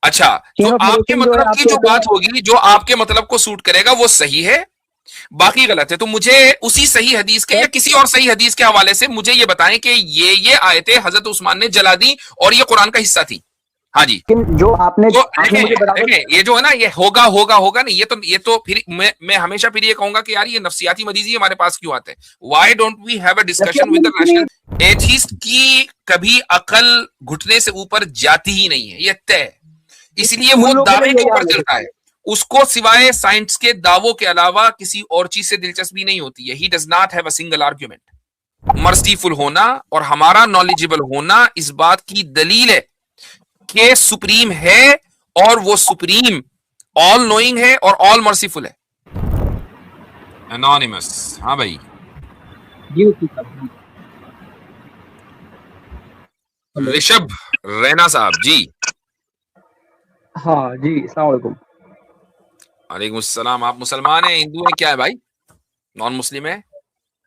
अच्छा, तो chain of आपके नरेशन जो है मतलब आप की जो कहते बात हैं। होगी, जो आपके मतलब को सूट करेगा वो सही है, बाकी गलत है। तो मुझे उसी सही हदीस के सर या किसी और सही हदीस के हवाले से मुझे ये बताएं कि ये आयतें हजरत उस्मान ने जला दी और ये कुरान का हिस्सा थी। हाँ जी। लेकिन जो आपने तो आपने देखें मुझे बराबर। देखें, ये जो है ना, ये होगा होगा होगा नहीं, ये तो फिर मैं हमेशा फिर ये कहूंगा कि यार ये नफ्सियाती मरीजी हमारे पास क्यों आते हैं? Why don't we have a discussion नफसियात विद द में नहीं। रैशनल एथिस्ट की? कभी अकल घुटने से ऊपर जाती ही नहीं है, ये तय है। इसलिए वो मुल्लों के दावे लिए के यही ऊपर हाल है चलता सर। है। उसको सिवाय साइंस के दावों के अलावा किसी और चीज से दिलचस्पी नहीं होती है। He does not have a single argument. Merciful होना और हमारा नॉलेजेबल होना इस बात की दलील है कि सुप्रीम है, और वो सुप्रीम ऑल नोइंग है और ऑल मर्सीफुल है। एनोनिमस, हाँ भाई। जी उसी का जी। हेलो। ऋषभ रैना साहब जी। हाँ जी, अस्सलाम वालेकुम। वालेकुम सलाम। आप मुसलमान हैं, हिंदू हैं, क्या है भाई? नॉन मुस्लिम है?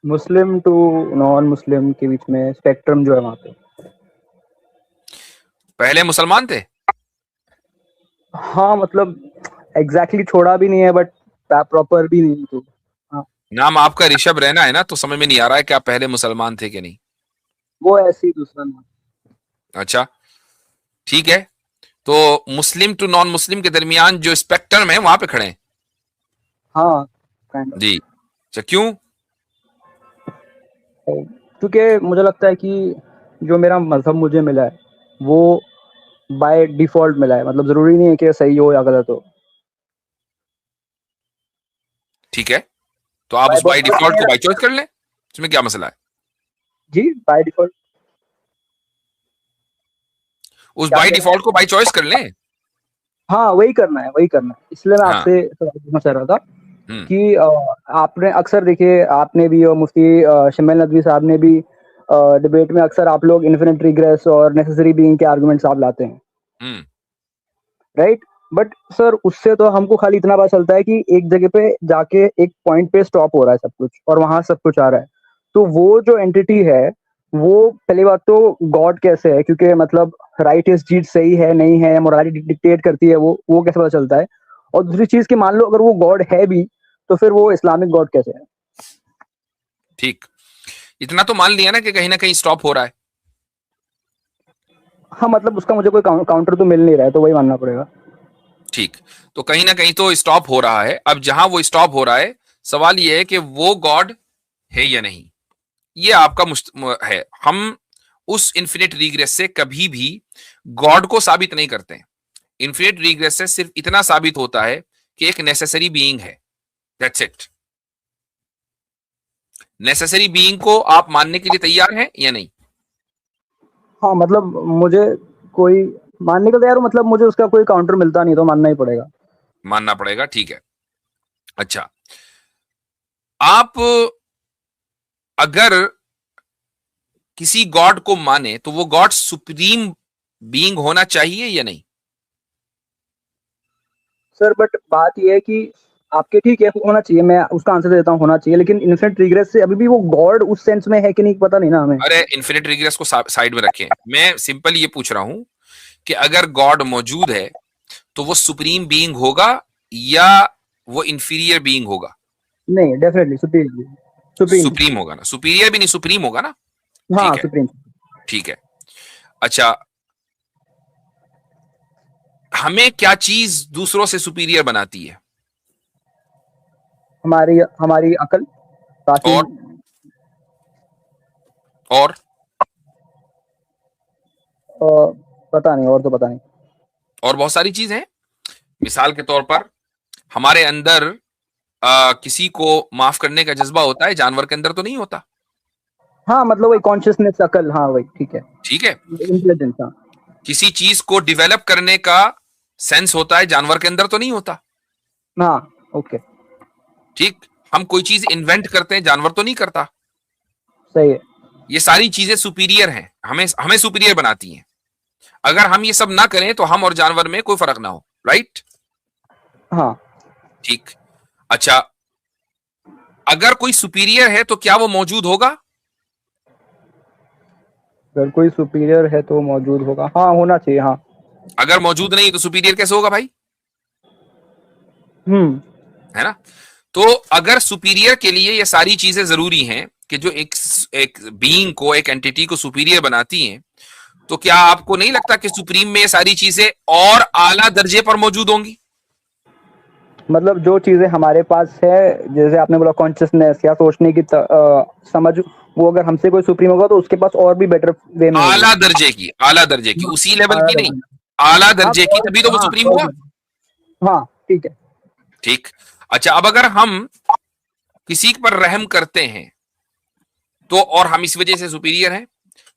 मुस्लिम टू नॉन मुस्लिम के बीच में स्पेक्ट्रम जो है वहाँ पे। पहले मुसलमान थे? हाँ मतलब एग्जैक्टली छोड़ा भी नहीं है बट प्रॉपर भी नहीं तो। हाँ नाम आपका ऋषभ रैना है ना, तो समझ में नहीं आ रहा है कि आप पहले मुसलमान थे कि नहीं। वो ऐसे ही दूसरा नाम। अच्छा, ठीक है। तो मुस्लिम टू नॉन मुस्लिम के दरमियान जो स्पेक्ट्रम है वहां पे खड़े हैं। हाँ काइंड जी। अच्छा, क्यों? ऑफ। क्योंकि मुझे लगता है कि जो मेरा मजहब मुझे मिला है वो बाय डिफॉल्ट मिला है, मतलब जरूरी नहीं है कि सही हो या गलत हो। ठीक है, तो आप बाय उस बाई डिफॉल्ट को मेरा। बाई चॉइस कर लें, इसमें क्या मसला है? जी बाय डिफॉल्ट। उस क्या बाई कह रहे हैं? डिफॉल्ट को बाई चॉइस कर लें। हाँ वही करना है, वही करना है, इसलिए मैं हाँ। आपसे सवाल पूछना चाह रहा था हम्म। कि आपने अक्सर देखिए, आपने भी और मुफ्ती शमील नदवी साहब ने भी डिबेट में अक्सर आप लोग इन्फिनिट रिग्रेस और नेसेसरी बीइंग के आर्गुमेंट्स आप लाते हैं, हम्म। राइट? बट सर उससे तो हमको खाली इतना पता चलता है कि एक जगह पे जाके एक पॉइंट पे स्टॉप हो रहा है सब कुछ और वहां सब कुछ आ रहा है। तो वो जो एंटिटी है वो पहली बात तो गॉड कैसे है, क्योंकि मतलब राइट इज चीज सही है नहीं है, मोरालिटी डिक्टेट करती है, वो कैसे पता चलता है? और दूसरी चीज कि मान लो अगर वो गॉड है भी तो फिर वो इस्लामिक गॉड कैसे है? ठीक, इतना तो मान लिया ना कहीं स्टॉप हो रहा है। हाँ मतलब उसका मुझे कोई काउंटर तो मिल नहीं रहा है, तो वही मानना पड़ेगा। ठीक, तो कहीं ना कहीं तो स्टॉप हो रहा है। अब जहां वो स्टॉप हो रहा है, सवाल ये है कि वो गॉड है या नहीं। ये आपका है। हम उस इन्फिनिट रीग्रेस से कभी भी गॉड को साबित नहीं करते हैं। इन्फिनिट रीग्रेस से सिर्फ इतना साबित होता है कि एक नेसेसरी बीइंग है, दैट्स इट। नेसेसरी बीइंग को आप मानने के लिए तैयार हैं या नहीं? हाँ मतलब मुझे कोई मानने को तैयार हूँ, मतलब मुझे उसका कोई काउंटर मिलता नहीं तो मानना ही पड़ेगा। मानना पड़ेगा, ठीक है। अच्छा, आप अगर किसी गॉड को माने तो वो गॉड सुप्रीम बीइंग होना चाहिए या नहीं? सर बट बात ये है कि आपके ठीक है होना चाहिए, मैं उसका आंसर देता हूँ होना चाहिए, लेकिन इन्फिनिट रिग्रेस से अभी भी वो गॉड उस सेंस में है कि नहीं पता नहीं ना हमें। अरे इन्फिनिट रिग्रेस को साइड में रखें, मैं सिंपल ये पूछ रहा हूं कि अगर गॉड मौजूद है तो वो सुप्रीम बीइंग होगा या वो इंफीरियर बीइंग होगा? नहीं डेफिनेटली सुप्रीम। सुप्रीम। सुप्रीम होगा ना, सुपीरियर भी नहीं, सुप्रीम होगा ना। हाँ ठीक है, सुप्रीम। ठीक है। अच्छा, हमें क्या चीज दूसरों से सुपीरियर बनाती है? हमारी हमारी अकल बाकी। और और पता नहीं, और तो पता नहीं। और बहुत सारी चीज हैं। मिसाल के तौर पर हमारे अंदर किसी को माफ करने का जज्बा होता है, जानवर के अंदर तो नहीं होता। हाँ मतलब वही कॉन्शियसनेस अकल, हाँ वही ठीक है। ठीक है। इंटेलिजेंस हाँ। किसी चीज को डेवलप करने का सेंस होता है, जानवर के अंदर तो नहीं होता। हाँ ओके। ठीक, हम कोई चीज इन्वेंट करते हैं, जानवर तो नहीं करता। सही है। ये सारी चीजें सुपीरियर हैं, हमें हमें सुपीरियर बनाती हैं। अगर हम ये सब ना करें तो हम और जानवर में कोई फर्क ना हो, राइट? हाँ ठीक। अच्छा, अगर कोई सुपीरियर है तो क्या वो मौजूद होगा? अगर कोई सुपीरियर है तो मौजूद होगा, हाँ होना चाहिए हाँ। अगर मौजूद नहीं तो सुपीरियर कैसे होगा भाई? है ना? तो अगर सुपीरियर के लिए ये सारी चीजें जरूरी हैं कि जो एक बीइंग को, एक एंटिटी को सुपीरियर बनाती हैं, तो क्या आपको नहीं लगता कि सुप्रीम में ये सारी चीजें और आला दर्जे पर मौजूद होंगी? मतलब जो चीजें हमारे पास है, जैसे आपने बोला कॉन्शियसनेस या सोचने की समझ, वो अगर हमसे कोई सुप्रीम होगा तो उसके पास और भी बेटर वे में होगी। आला दर्जे की, उसी लेवल आला की नहीं, दर्जे। आला हाँ दर्जे की, तभी तो वो हाँ सुप्रीम हुआ। हाँ, ठीक है। ठीक। अच्छा, अब अगर हम किसी पर रहम करते हैं तो, और हम इस वजह से सुपीरियर हैं,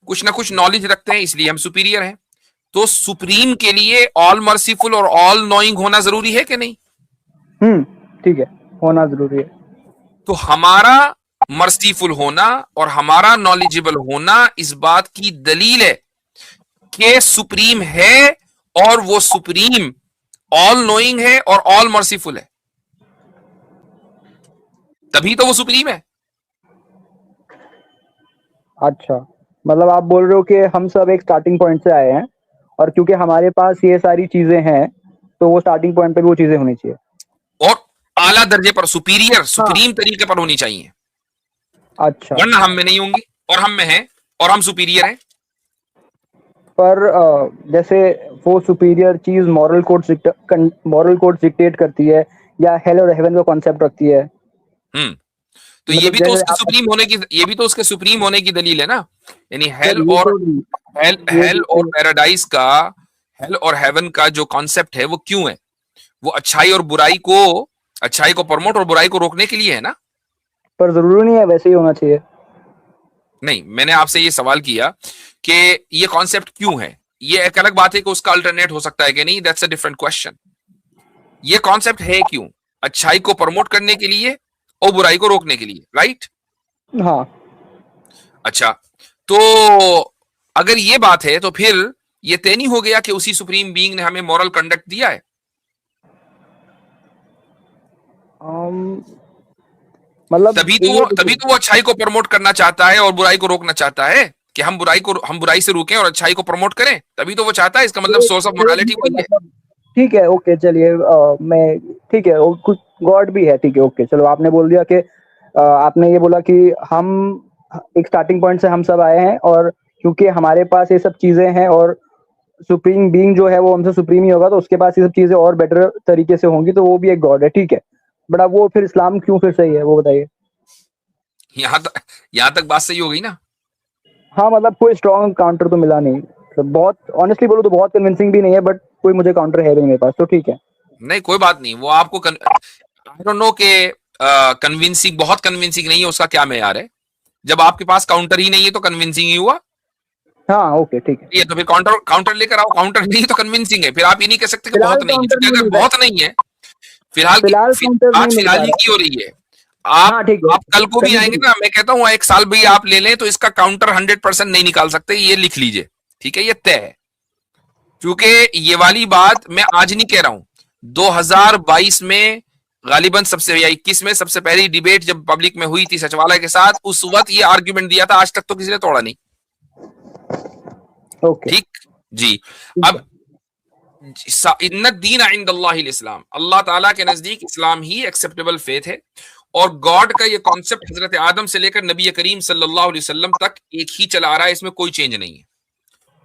कुछ ना कुछ नॉलेज रखते हैं इसलिए हम सुपीरियर हैं, तो सुप्रीम के लिए ऑल मर्सीफुल और ऑल नोइंग होना जरूरी है कि नहीं? ठीक है, होना जरूरी है। तो हमारा मर्सीफुल होना और हमारा नॉलेजेबल होना इस बात की दलील है कि सुप्रीम है, और वो सुप्रीम ऑल नोइंग है और ऑल मर्सीफुल है, तभी तो वो सुप्रीम है। अच्छा, मतलब आप बोल रहे हो कि हम सब एक स्टार्टिंग पॉइंट से आए हैं, और क्योंकि हमारे पास ये सारी चीजें हैं, तो वो स्टार्टिंग पॉइंट पे भी वो चीजें होनी चाहिए। और आला दर्जे पर, सुपीरियर, हाँ। सुप्रीम तरीके पर होनी चाहिए, अच्छा, वरना हम में नहीं होंगी, और हम में है, और हम सुपीरियर हैं। पर जैसे वो सुपीरियर चीज मॉरल कोड डिक्टेट करती है, या हेल और हेवन का कॉन्सेप्ट रखती है। तो ये मतलब भी तो जैसे उसके आप, सुप्रीम होने की, ये भी तो उसके सुप्रीम होने की दलील है ना। यानी सर ये तो हेल और पैराडाइज का, हेल और हेवन का जो कॉन्सेप्ट है वो क्यों है? वो अच्छाई को प्रमोट और बुराई को रोकने के लिए है ना। पर जरूरी नहीं है वैसे ही होना चाहिए। नहीं, मैंने आपसे ये सवाल किया कि ये कॉन्सेप्ट क्यों है। ये एक अलग बात है कि उसका अल्टरनेट हो सकता है कि नहीं, दैट्स अ डिफरेंट क्वेश्चन। ये कॉन्सेप्ट है क्यों? अच्छाई को प्रमोट करने के लिए और बुराई को रोकने के लिए, राइट? हाँ, अच्छा, तो अगर ये बात है तो फिर ये तय नहीं हो गया कि उसी सुप्रीम बीइंग ने हमें मॉरल कंडक्ट दिया है? मतलब तभी तो वो अच्छाई को प्रमोट करना चाहता है और बुराई को रोकना चाहता है, कि हम बुराई से रोकें और अच्छाई को प्रमोट करें, तभी तो वो चाहता है। इसका मतलब सोर्स ऑफ मोरालिटी वही है। मतलब ठीक है, ओके, चलिए, मैं ठीक है, कुछ गॉड भी है, ठीक है, ओके, चलो, आपने बोल दिया कि आपने ये बोला कि हम एक स्टार्टिंग पॉइंट से हम सब आए हैं, और क्योंकि हमारे पास ये सब चीजें हैं, और सुप्रीम बीइंग जो है वो हमसे सुप्रीम ही होगा, तो उसके पास ये सब चीजें और बेटर तरीके से होंगी, तो वो भी एक गॉड है, ठीक है। बट अब वो फिर इस्लाम क्यों फिर सही है, वो बताइए। यहां तक बात सही हो गई ना? हाँ, मतलब कोई स्ट्रॉन्ग काउंटर तो मिला नहीं, तो बहुत ऑनेस्टली बोलूं तो बहुत कन्विंसिंग भी नहीं है, बट कोई मुझे काउंटर है भी नहीं मेरे पास, तो ठीक है। नहीं, कोई बात नहीं, वो आपको आई डोंट नो के कन्विंसिंग, बहुत कन्विंसिंग नहीं है, उसका क्या मेयार है? जब आपके पास काउंटर ही नहीं है तो कन्विंसिंग ही हुआ। हाँ, ओके, ठीक है। ये तो फिर काउंटर काउंटर लेकर आओ, काउंटर नहीं तो कन्विंसिंग है, फिर आप ये नहीं कह सकते कि फिलहाल बहुत नहीं है, काउंटर क्योंकि नहीं अगर मिल रहा बहुत नहीं है, फिलहाल की फिलहाल काउंटर नहीं बात मिल फिलहाल पा ही रहा की हो रही है। है। हाँ, ठीक है, आप कल को भी चलिए आएंगे ठीक। ना, मैं कहता हूँ 1 साल भी आप ले लें तो इसका काउंटर 100% नहीं निकाल सकते, ये लिख लीजिए, ठीक है, ये तय है। क्योंकि ये वाली बात मैं आज नहीं कह रहा हूं, 2022 में गालिबन सबसे, या 21 में सबसे पहली डिबेट जब पब्लिक में हुई थी सचिवालय के साथ, उस वक्त ये आर्ग्यूमेंट दिया था, आज तक तो किसी ने तोड़ा नहीं। ओके, ठीक जी। ठीक अब है। इन्नद्दीन इंदल्लाहिल इस्लाम, अल्लाह ताला के नजदीक इस्लाम ही एक्सेप्टेबल फेथ है। और गॉड का ये कॉन्सेप्ट हजरत आदम से लेकर नबी करीम सल्लल्लाहु अलैहि वसल्लम तक एक ही चला आ रहा है, इसमें कोई चेंज नहीं है।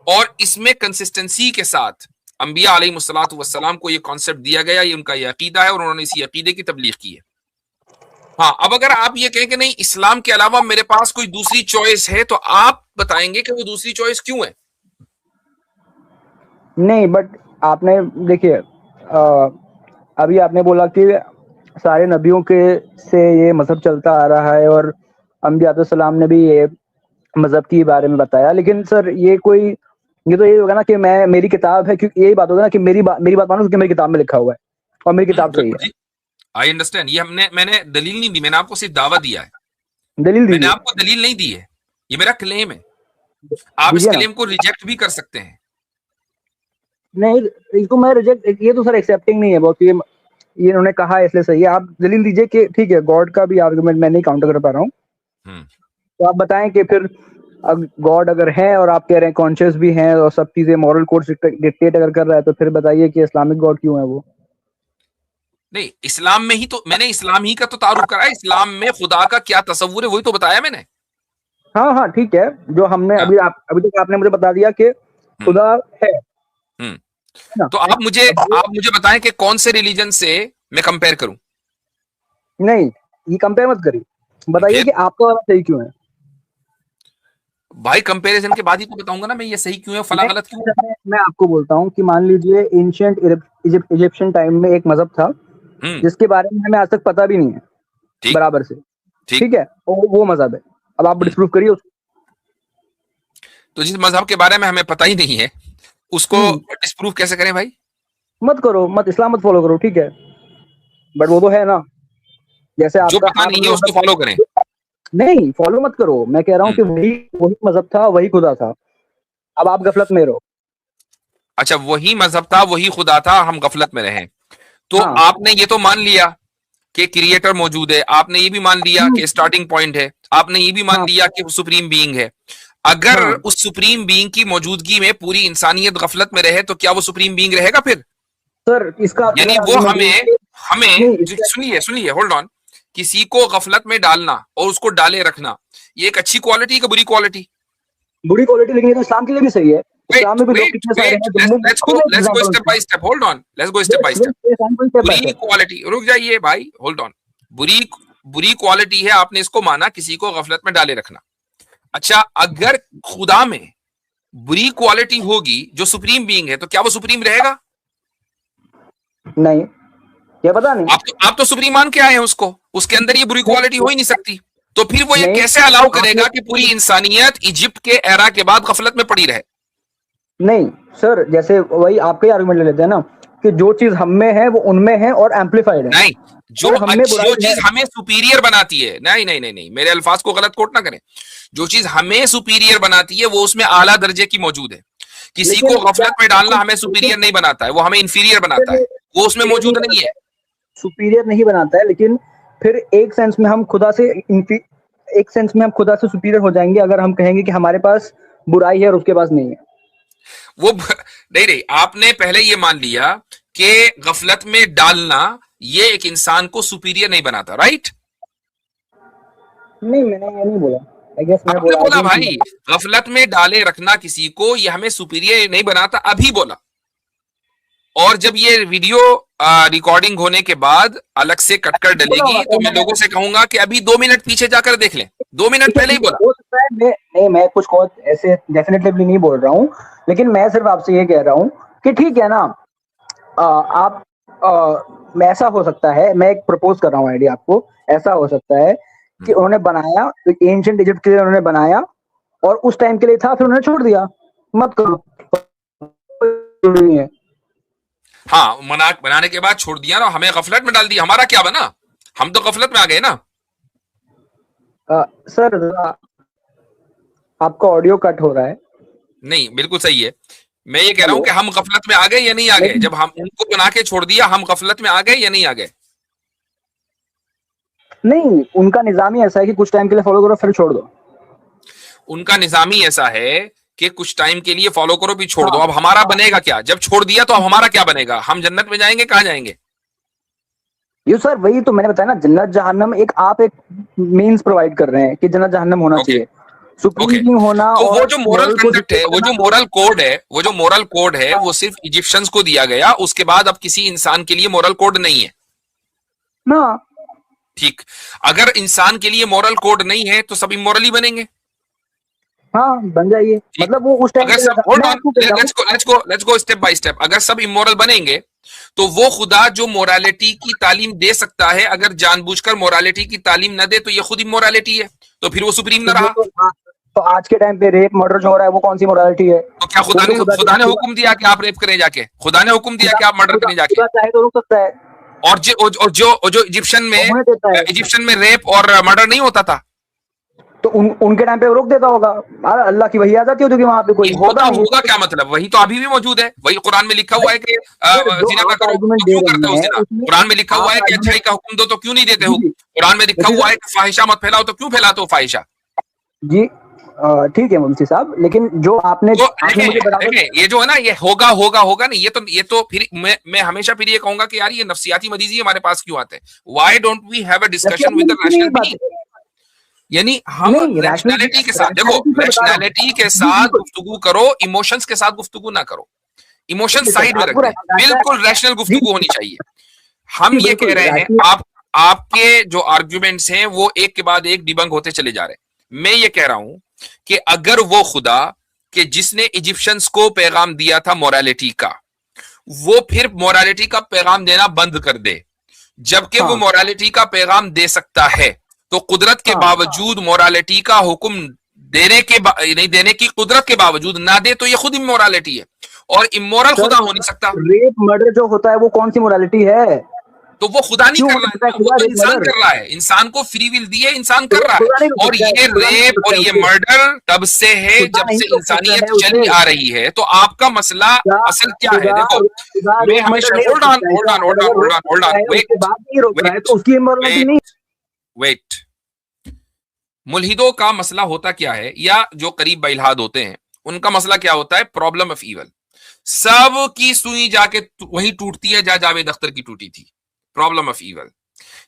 और इसमें कंसिस्टेंसी के साथ अंबिया अलैहिस्सलातु वस्सलाम को ये कॉन्सेप्ट दिया गया, ये उनका ये अकीदा है, और उन्होंने इसी अकीदे की तबलीग की है। हाँ, अब अगर आप ये कहें कि नहीं, इस्लाम के अलावा मेरे पास कोई दूसरी चॉइस है, तो आप बताएंगे कि वो दूसरी चॉइस क्यों है? नहीं, बट आपने देखिए, अभी आपने बोला कि सारे नबियों के से ये मजहब चलता आ रहा है, और अंबिया सलाम ने भी ये मजहब के बारे में बताया, लेकिन सर ये तो ये होगा ना कि मैं, मेरी किताब है, क्योंकि यही बात होगा ना कि मेरी बात मानो, क्योंकि मेरी किताब में लिखा हुआ है और मेरी किताब सही बिल्कुल है। जी, आई अंडरस्टैंड। ये मैंने दलील नहीं दी, मैंने आपको सिर्फ दावा दिया है, दलील मैंने दीजिए। आपको दलील नहीं दी है, ये मेरा क्लेम है। आप इस दीजिए ना। क्लेम को रिजेक्ट भी कर सकते हैं। नहीं, इसको मैं रिजेक्ट, ये तो सर एक्सेप्टिंग नहीं है बहुत, ये इन्होंने कहा है इसलिए सही है। आप दलील दीजिए कि ठीक है, गॉड का भी आर्गुमेंट मैं नहीं काउंटर कर पा रहा हूँ, हम्म तो आप बताएं कि फिर गॉड अगर है और आप कह रहे हैं कॉन्शियस भी हैं और सब चीजें मॉरल कोड डिक्टेट अगर कर रहा है, तो फिर बताइए कि इस्लामिक गॉड क्यों है वो? नहीं, इस्लाम में ही तो मैंने इस्लाम ही का तो तारुफ करा है। इस्लाम में खुदा का क्या तस्वुर है वही तो बताया मैंने। हाँ हाँ ठीक है, जो हमने हाँ। अभी तक आपने मुझे बता दिया कि हम्म। खुदा है हम्म। ना? तो अब आप मुझे बताएं कि कौन से रिलीजन से मैं कंपेयर करूं। नहीं, ये कंपेयर मत करिए, बताइए फिर कि आपका वाला सही क्यों है। भाई कंपैरिजन के बाद ही तो बताऊंगा ना मैं ये सही क्यों है फला गलत क्यों है। मैं आपको बोलता हूँ कि मान लीजिए एंशिएंट इजिप्शियन टाइम में एक मजहब था हम्म। जिसके बारे में हमें आज तक पता भी नहीं है ठीक। बराबर से, ठीक। ठीक है, वो मजहब है। अब आप हम्म। डिस्प्रूव करिए उसको। तो जिस मजहब के बारे में हमें पता ही नहीं है उसको डिस्प्रूव कैसे करें भाई। मत करो, मत इस्लाम मत फॉलो करो, ठीक है, बट वो तो है ना। जैसे जो आपका पता आप नहीं है उसको फॉलो करें। नहीं फॉलो मत करो, मैं कह रहा हूँ कि वही वही मजहब था, वही खुदा था। अब आप गफलत में रहो। अच्छा, वही मजहब था वही खुदा था, हम गफलत में रहे। तो हाँ आपने ये तो मान लिया कि क्रिएटर मौजूद है, आपने ये भी मान लिया कि स्टार्टिंग पॉइंट है, आपने ये भी मान हाँ लिया कि वो सुप्रीम बीइंग है। अगर हाँ उस सुप्रीम बीइंग की मौजूदगी में पूरी इंसानियत गफलत में रहे तो क्या वो सुप्रीम बीइंग रहेगा फिर? सर, इसका यानी क्लियर वो आर्गुमेंट हमें हमें नहीं इसका सुनिए सुनिए, होल्ड ऑन। किसी को गफलत में डालना और उसको डाले रखना, ये एक अच्छी क्वालिटी का बुरी क्वालिटी? बुरी क्वालिटी, लेकिन ये तो इस्लाम के लिए भी सही है। इस्लाम में भी लोग कितने सारे हैं जो मुंह खोलो let's go example step by step, hold on, let's go step by step. Example step by बुरी स्टेप। क्वालिटी, रुक जाइए भाई, होल्ड ऑन। बुरी बुरी क्वालिटी है, आपने इसको माना किसी को गफलत में डाले रखना। अच्छा, अगर खुदा में बुरी क्वालिटी होगी जो सुप्रीम बीइंग है तो क्या वो सुप्रीम रहेगा? नहीं, क्या पता नहीं। आप तो सुप्रीम मान के आए हैं उसको, उसके अंदर ये बुरी क्वालिटी हो ही नहीं सकती। तो फिर वो ये नहीं कैसे अलाउ आपने करेगा कि पूरी इंसानियत इजिप्ट के एरा के बाद गफलत में पड़ी रहे? नहीं सर, जैसे वही आपका ही आर्गुमेंट ले लेते हैं ना कि जो चीज हम में है वो उनमें है और एम्पलीफाइड है। नहीं, अगर हम में बुराई जो है, चीज हमें सुपीरियर बनाती है, नहीं नहीं नहीं नहीं, मेरे अल्फाज को गलत कोट ना करें। जो चीज हमें सुपीरियर बनाती है वो उसमें आला दर्जे की मौजूद है। किसी लेकिन को क्या गफलत में डालना हमें सुपीरियर नहीं बनाता है, वो हमें इंफीरियर बनाता है, वो उसमें मौजूद नहीं है। सुपीरियर नहीं बनाता है, लेकिन फिर एक सेंस में हम खुदा से एक सेंस में हम खुदा से सुपीरियर हो जाएंगे अगर हम कहेंगे कि हमारे पास बुराई है और उसके पास नहीं है। वो नहीं नहीं, आपने पहले ये मान लिया कि गफलत में डालना ये एक इंसान को सुपीरियर नहीं बनाता, राइट? नहीं, मैंने ये नहीं बोला। आई गेस मैंने आपने बोला बोला भाई गफलत में डाले रखना किसी को ये हमें सुपीरियर नहीं बनाता, अभी बोला। और जब ये वीडियो रिकॉर्डिंग होने के बाद अलग से कटकर डलेगी तो मैं लोगों से कहूंगा कि अभी 2 मिनट पीछे जाकर देख लें। 2 मिनट पहले ही बोला। हो सकता है मैं कुछ और ऐसे डेफिनेटली नहीं बोल रहा हूँ, लेकिन मैं सिर्फ आपसे ये कह रहा हूँ कि ठीक है ना, आप ऐसा हो सकता है, मैं एक प्रपोज कर रहा हूँ आइडिया आपको। ऐसा हो सकता है कि उन्होंने बनाया, एंशिएंट इजिप्ट के लिए उन्होंने बनाया और उस टाइम के लिए था, फिर उन्होंने छोड़ दिया, मत करो, नहीं है। हाँ, बनाने के बाद छोड़ दिया ना, हमें गफलत में डाल दिया, हमारा क्या बना? हम तो गफलत में आ गए ना। सर आपका ऑडियो कट हो रहा है। नहीं, बिल्कुल सही है। मैं ये कह रहा हूं हेलो, कि हम गफलत में आ गए या नहीं आ गए? जब हम उनको बना के छोड़ दिया हम गफलत में आ गए या नहीं आ गए? नहीं, उनका निजाम ही ऐसा है कि कुछ टाइम के लिए फॉलो करो फिर छोड़ दो। उनका निजाम ही ऐसा है कि कुछ टाइम के लिए फॉलो करो भी छोड़ दो। हाँ अब हमारा बनेगा क्या? जब छोड़ दिया तो अब हमारा क्या बनेगा? हम जन्नत में जाएंगे, कहां जाएंगे? ये सर वही तो मैंने बताया ना, जन्नत जहन्नम आप एक मींस प्रोवाइड कर रहे हैं कि जन्नत जहन्नम होना ओके। चाहिए, सुप्रीम ओके, बीइंग होना तो वो और जो मोरल मॉरल को कंडक्ट है, डिक्टेट वो जो करना। मोरल कोड है, वो जो मोरल कोड है वो सिर्फ इजिप्शियंस को दिया गया, उसके बाद अब किसी इंसान के लिए मोरल कोड नहीं है। ना ठीक। अगर इंसान के लिए मोरल कोड नहीं है तो सब इमोरल ही बनेंगे। हाँ बन जाइए, ठीक। मतलब वो उस टाइम अगर के लिए सब, था। होल्ड मैं ऑन, आपको कह रहा हूँ let's go step by step. अगर सब इमोरल बनेंगे तो वो खुदा जो मोरालिटी की तालीम दे सकता है, अगर जानबूझकर मोरालिटी की तालीम न दे तो ये खुद इमोरालिटी है, तो फिर वो सुप्रीम न तो वो रहा। तो आज के टाइम पे रेप मर्डर जो हो रहा है वो कौन सी मोरालिटी है? तो क्या वो भी खुदा खुदा ने हुक्म दिया कि आप रेप करें जाके? खुदा ने हुक्म दिया कि आप मर्डर करें जाके? खुदा चाहे तो रोक सकता है, और जो होने देता है। इजिप्शियन में रेप और मर्डर नहीं होता था? तो उनके टाइम पे वो रोक देता होगा। अल्लाह की वही आ जाती होगी वहां पे, ये कोई होगा पता नहीं। होगा क्या मतलब? वही तो अभी भी मौजूद है, वही कुरान में लिखा हुआ है कि फिर जो जिना ना आप करो, आर्गुमेंट तो दे क्यों करते हो रहे हैं जिना? उसमें कुरान में लिखा हुआ आप है कि अच्छाई आर्गुमेंट का हुक्म दो तो क्यों नहीं देते हो? जी कुरान में लिखा जी हुआ है कि फाहिशा मत फैलाओ तो क्यों फैलाते हो फाहिशा? जी ठीक है मुंशी साहब, लेकिन जो आपने तो आपने मुझे बराबर देखें ये जो है ना, ये होगा होगा होगा नहीं, ये तो फिर मैं हमेशा फिर ये कहूंगा कि यार ये नफ्सियाती मरीजी हमारे पास क्यों आते हैं? Why don't we have a discussion with the rational being? यानी हम नहीं, रैशनैलिटी के साथ, देखो रैशनैलिटी के साथ गुफ्तगू करो, इमोशंस के साथ गुफ्तगू ना करो। इमोशन साइड में रख दें, बिल्कुल रैशनल गुफ्तगू होनी चाहिए। हम ये कह रहे हैं, आपके जो आर्ग्यूमेंट्स हैं वो एक के बाद एक डिबंक होते चले जा रहे हैं। मैं ये कह रहा हूं कि अगर वो खुदा कि जिसने इजिप्शियंस को पैगाम दिया था मोरालिटी का, वो फिर मोरालिटी का पैगाम देना बंद कर दे, जबकि वो मोरालिटी का पैगाम दे सकता है, तो कुदरत के बावजूद मोरालिटी का हुक्म देने के नहीं देने की कुदरत के बावजूद ना दे, तो ये खुद इमोरालिटी है, और इमोरल खुदा हो नहीं सकता। रेप मर्डर जो होता है वो कौन सी मोरालिटी है? तो वो खुदा नहीं कर रहा है, वो तो इंसान कर रहा है। इंसान को फ्री विल दी है, इंसान कर रहा है। और ये रेप और ये मर्डर तब से है जब से इंसानियत चली आ रही है। तो आपका मसला असल क्या है? देखो, मैं हमेशा होल्ड ऑन वेट, मुल्हिदों का मसला होता क्या है, या जो करीब बइल्हाद होते हैं उनका मसला क्या होता है? Problem of evil. सब की सुई जाके वहीं टूटती है जहां जावेद अख्तर की टूटी थी। प्रॉब्लम ऑफ ईवल,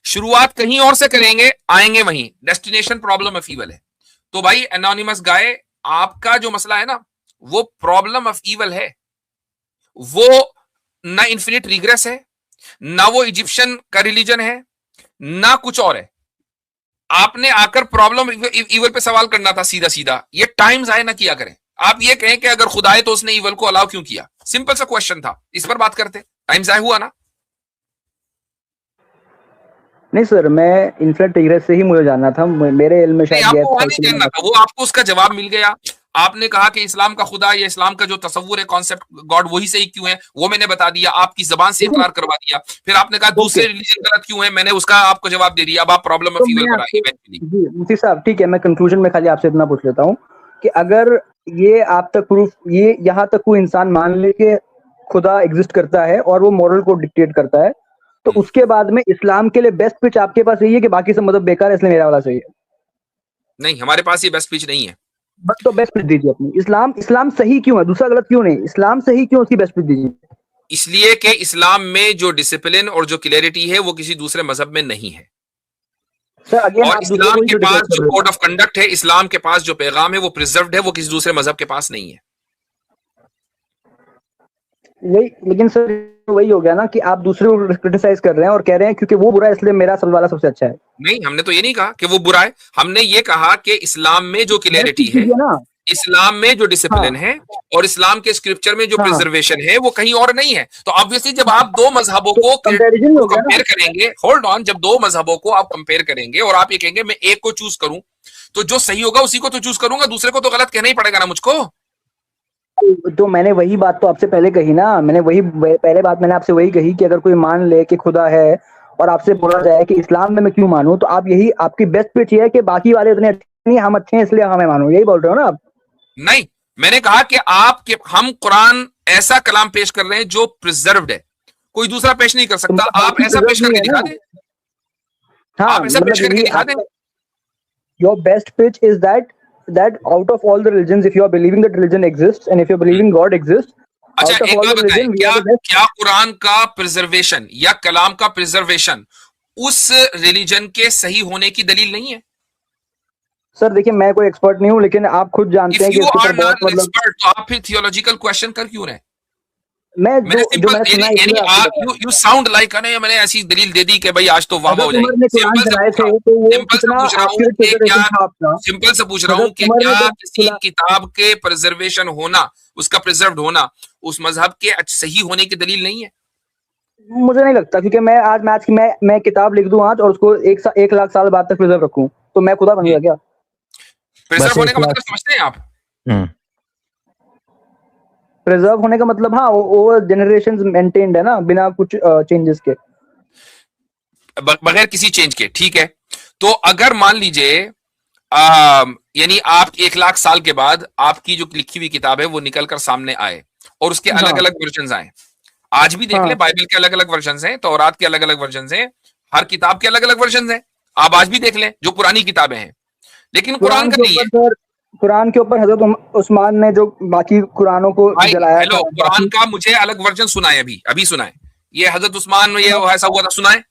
शुरुआत कहीं और से करेंगे, आएंगे वहीं, डेस्टिनेशन प्रॉब्लम ऑफ ईवल है। तो भाई एनोनिमस गाय, आपका जो मसला है ना, वो प्रॉब्लम ऑफ ईवल है। वो ना इन्फिनिट रिग्रेस है, ना वो इजिप्शियन का रिलीजन है, ना कुछ और है। आपने आकर प्रॉब्लम ईवल पे सवाल करना था सीधा सीधा। ये टाइम जाया ना किया करें। आप ये कहें कि अगर खुदा है तो उसने ईवल को अलाउ क्यों किया? सिंपल सा क्वेश्चन था, इस पर बात करते। टाइम जाया हुआ ना? नहीं सर, मैं इन्फिनिट रिग्रेस से ही मुझे जानना था, मेरे इल्म में शायद आपको वहां नहीं जानना था, वो आपको उसका जवाब मिल गया। आपने कहा कि इस्लाम का खुदा या इस्लाम का जो तसव्वुर है, कॉन्सेप्ट गॉड, वही सही क्यों है, वो मैंने बता दिया, आपकी जबान से इकरार करवा दिया। फिर आपने कहा दूसरे रिलीजन गलत क्यों है, मैंने उसका आपको जवाब दे दिया। अब आप प्रॉब्लम ऑफ ईवल पर आइए। जी मुफ्ती साहब, ठीक है, मैं कंक्लूजन में खाली आपसे इतना पूछ लेता हूँ कि अगर ये आप तक प्रूफ, ये यहाँ तक कोई इंसान मान ले कि खुदा एग्जिस्ट करता है और वो मॉरल को डिक्टेट करता है, तो उसके बाद में इस्लाम के लिए बेस्ट पिच आपके पास यही है कि बाकी सब मतलब बेकार है, इसलिए मेरा वाला सही है? नहीं, हमारे पास ये बेस्ट पिच नहीं है। बस तो बेस्ट पिच दीजिए अपनी। इस्लाम सही क्यों है, दूसरा गलत क्यों नहीं, इस्लाम सही क्यों, उसकी बेस्ट पिच दीजिए। इसलिए कि इस्लाम में जो डिसिप्लिन और जो क्लैरिटी है वो किसी दूसरे मजहब में नहीं है। सर अगेन, और इस्लाम के पास जो कोड ऑफ कंडक्ट है, इस्लाम के पास जो पैगाम है, वो प्रिजर्व्ड है, वो किसी दूसरे मजहब के पास नहीं है। वही, लेकिन सर वही हो गया ना कि आप दूसरे को क्रिटिसाइज कर रहे हैं और कह रहे हैं क्योंकि वो बुरा है इसलिए मेरा सब वाला सबसे अच्छा है। नहीं, हमने तो ये नहीं कहा कि वो बुरा है। हमने ये कहा कि इस्लाम में जो क्लैरिटी है, इस्लाम में जो डिसिप्लिन है, और इस्लाम के स्क्रिप्चर में जो प्रिजर्वेशन है, वो कहीं और नहीं है। तो ऑब्वियसली जब आप दो मजहबों को कंपेयर करेंगे, होल्ड ऑन, जब दो मजहबों को आप कंपेयर करेंगे और आप ये कहेंगे मैं एक को चूज करूं, तो जो सही होगा उसी को तो चूज करूंगा, दूसरे को तो गलत कहना ही पड़ेगा ना मुझको। तो मैंने वही बात तो आपसे पहले कही ना, पहले बात मैंने आपसे वही कही कि अगर कोई मान ले कि खुदा है और आपसे बोला जाए कि इस्लाम में मैं क्यों मानूं, तो आप यही, आपकी बेस्ट पिच ये है कि बाकी वाले इतने अच्छे नहीं, हम अच्छे हैं इसलिए हमें मानूं, यही बोल रहे हो ना आप? नहीं, मैंने कहा कि हम कुरान ऐसा कलाम पेश कर रहे हैं जो प्रिजर्व्ड है, कोई दूसरा पेश नहीं कर सकता। आप ऐसा पेश करके दिखा दें। आप ऐसा पेश करके दिखा दें। Your best pitch is that out of all the religions, if you are believing that religion exists and if you are believing God exists, अच्छा एक बात बताएं, क्या कुरान का प्रिजर्वेशन या कलाम का प्रिजर्वेशन उस रिलीजन के सही होने की दलील नहीं है? सर देखिए, मैं कोई एक्सपर्ट नहीं हूं, लेकिन आप खुद जानते हैं कि इसके ऊपर बहुत मतलब, तो आप फिर थियोलॉजिकल क्वेश्चन कर क्यों रहे? मैंने साउंड लाइक मैंने ऐसी दलील दे दी कि भाई आज तो वाह हो जाएगी। सिंपल से पूछ रहा हूँ कि क्या किसी किताब के प्रिजर्वेशन होना, उसका प्रिजर्व्ड होना, उस मजहब के सही होने की दलील नहीं है? मुझे नहीं लगता, क्योंकि मैं किताब लिख दूं आज और उसको 1 लाख साल बाद तक प्रिजर्व रखूं, तो मैं खुदा बन गया क्या? प्रिजर्व होने का मतलब समझते हैं आप? प्रिजर्व होने का मतलब, हाँ, वो जनरेशंस मेंटेन्ड है ना, बिना कुछ चेंजेस के, बगैर किसी चेंज के। ठीक है, तो अगर मान लीजिए यानी आप 1 लाख साल के बाद आपकी जो लिखी हुई किताब है वो निकल कर सामने आए और उसके अलग अलग वर्जन आए। आज भी देख ले, बाइबल के अलग अलग वर्जन हैं, तौरात के अलग अलग वर्जन हैं, हर किताब के अलग अलग वर्जन हैं। आप आज भी देख लें जो पुरानी किताबें हैं, लेकिन कुरान का नहीं है। कुरान के ऊपर हजरत उस्मान ने जो बाकी कुरानों को भाई जलाया हेलो, था, कुरान का मुझे अलग वर्जन सुनाए, अभी अभी सुनाए, ये हजरत उस्मान में ये ऐसा हुआ था, सुनाए,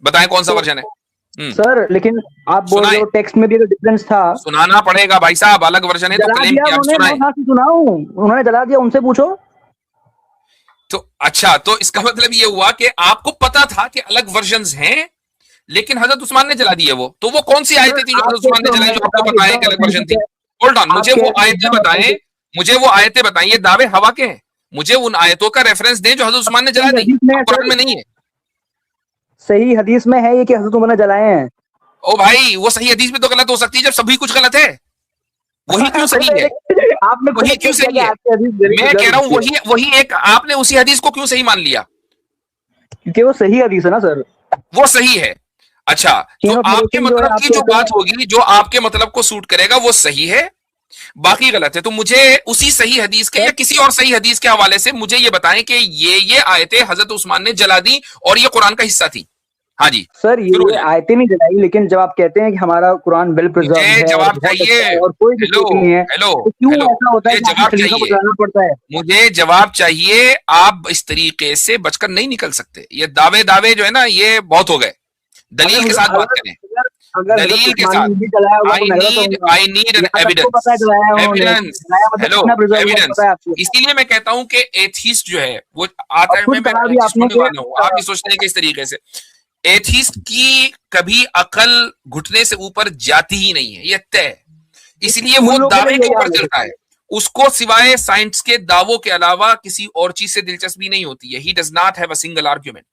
बताएं कौन सा तो वर्जन है। सर लेकिन आप बोल रहे सुनाए, हो टेक्स्ट में भी तो डिफरेंस था। सुनाना पड़ेगा भाई साहब, अलग वर्जन है तो जला क्लेम दिया किया, अभी उन्होंने, मैं सुनाए। कहाँ से सुनाऊं? उन्होंने जला दिया, उनसे पूछो। तो अच्छा, तो इसका मतलब ये हुआ कि आपको पता था कि अलग वर्जन्स हैं, लेकिन हजरत उस्मान ने जला दिए वो, तो वो कौन सी आयतें थी जो आप हजरत उस्मान कहते ने हो जलाई हमारे जो आपको किताब पता है एकदम कि अलग वर्जन ऑथेंटिक थी? है, होल्ड ऑन, आप मुझे कह वो रहे हो आयतें एकदम बताएं, ऑथेंटिक। मुझे वो आयतें बताएं, ये दावे हवा के हैं, मुझे उन आयतों का रेफरेंस दें जो हजरत उस्मान ने जला सही दी, हदीस में अब है कुरान सर, में नहीं है। सही हदीस में है ये कि हजरत उमर ने जलाए हैं। ओ भाई, वो सही हदीस भी तो गलत हो सकती है जब सभी कुछ गलत है, वही क्यों अरे सही है? आपने खुद वही क्यों एक्सेप्ट किया सही कि है? आपकी हदीस बिल्कुल मैं कह रहा गलत हूं है, वही वही एक, आपने उसी हदीस को क्यों सही मान लिया? क्योंकि वो सही हदीस है ना सर। वो सही है। अच्छा, तो चेन ऑफ आपके नरेशन जो है मतलब आप की जो कहते बात हैं। होगी, जो आपके मतलब को सूट करेगा वो सही है, बाकी गलत है। तो मुझे उसी सही हदीस के सर या किसी और सही हदीस के हवाले से मुझे ये बताएं कि ये आयतें हजरत उस्मान ने जला दी और ये कुरान का हिस्सा थी। हाँ जी, सर शुरू हो ये जाए। आयतें नहीं जलाई, लेकिन जब आप कहते हैं कि हमारा कुरान वेल प्रिजर्व्ड मुझे है और जवाब बहुत चाहिए। अच्छा है और कोई हेलो, दिक्कत नहीं है, हेलो, तो क्यों हेलो, ऐसा होता है मुझे कि आपके जवाब खलीफा को चाहिए, जलाना पड़ता है? मुझे जवाब चाहिए। आप इस तरीके से बचकर नहीं निकल सकते, ये दावे दावे जो है ना, ये बहुत हो गए। अगर दलील के साथ बात अगर करें, अगर अगर हजरत दलील के उस्मान ने साथ। नहीं जलाया होगा तो मैं गलत कहूंगा। आई नीड एन यहाँ सबको एविडेंस, पता है जलाया है उन्होंने, एविडेंस, जलाया मतलब हेलो, कितना प्रिजर्व हुआ एविडेंस। पता है आपको? इसीलिए मैं कहता हूं कि एथिस्ट जो है वो और आता है, खुद मैं कहा भी एथिस्ट आपने होने कि वाला हूं, आप भी सोचते हैं कि इस तरीके से एथिस्ट की कभी अकल घुटने से ऊपर जाती ही नहीं है, ये तय है। इसलिए वो मुल्लों के दावे लिए के यही ऊपर हाल है। चलता है, उसको सिवाय साइंस के दावों के अलावा किसी और चीज से दिलचस्पी नहीं होती है। He does not have a single argument,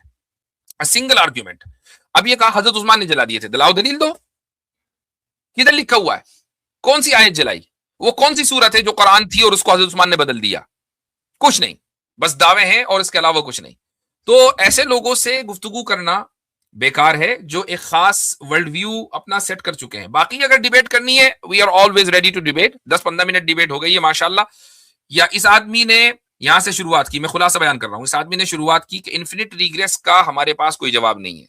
a single argument. अब ये कहा हजरत उस्मान ने जला दिए थे, दिलाओ दलील दो, किधर लिखा हुआ है? कौन सी आयत जलाई? वो कौन सी सूरत है जो कुरान थी और उसको हजरत उस्मान ने बदल दिया? कुछ नहीं, बस दावे हैं और इसके अलावा कुछ नहीं। तो ऐसे लोगों से गुफ्तगू करना बेकार है जो एक खास वर्ल्ड व्यू अपना सेट कर चुके हैं। बाकी अगर डिबेट करनी है, we are always ready to debate. 10-15 minute debate हो गई है माशाल्लाह। या इस आदमी ने यहां से शुरुआत की, मैं खुलासा बयान कर रहा हूं, इस आदमी ने शुरुआत की कि इन्फिनिट रिग्रेस का हमारे पास कोई जवाब नहीं है।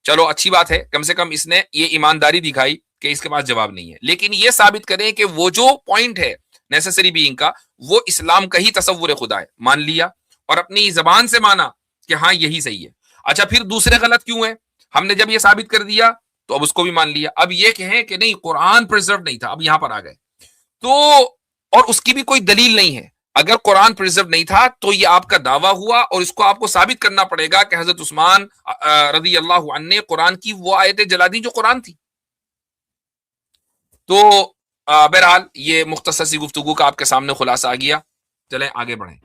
चलो अच्छी बात है, कम से कम इसने ये ईमानदारी दिखाई कि इसके पास जवाब नहीं है। लेकिन ये साबित करें कि वो जो पॉइंट है नेसेसरी बीइंग का, वो इस्लाम का ही तसव्वुर खुदा है, मान लिया और अपनी जबान से माना कि हाँ यही सही है। अच्छा, फिर दूसरे गलत क्यों है? हमने जब ये साबित कर दिया तो अब उसको भी मान लिया। अब ये कहें कि नहीं कुरान प्रिजर्व नहीं था, अब यहां पर आ गए तो, और उसकी भी कोई दलील नहीं है। अगर कुरान प्रिजर्व नहीं था तो ये आपका दावा हुआ और इसको आपको साबित करना पड़ेगा कि हजरत उस्मान रजी अल्लाह अन्हु ने कुरान की वो आयतें जला दी जो कुरान थी। तो बहरहाल ये मुख्तसर सी गुफ्तगू का आपके सामने खुलासा आ गया। चलें आगे बढ़ें।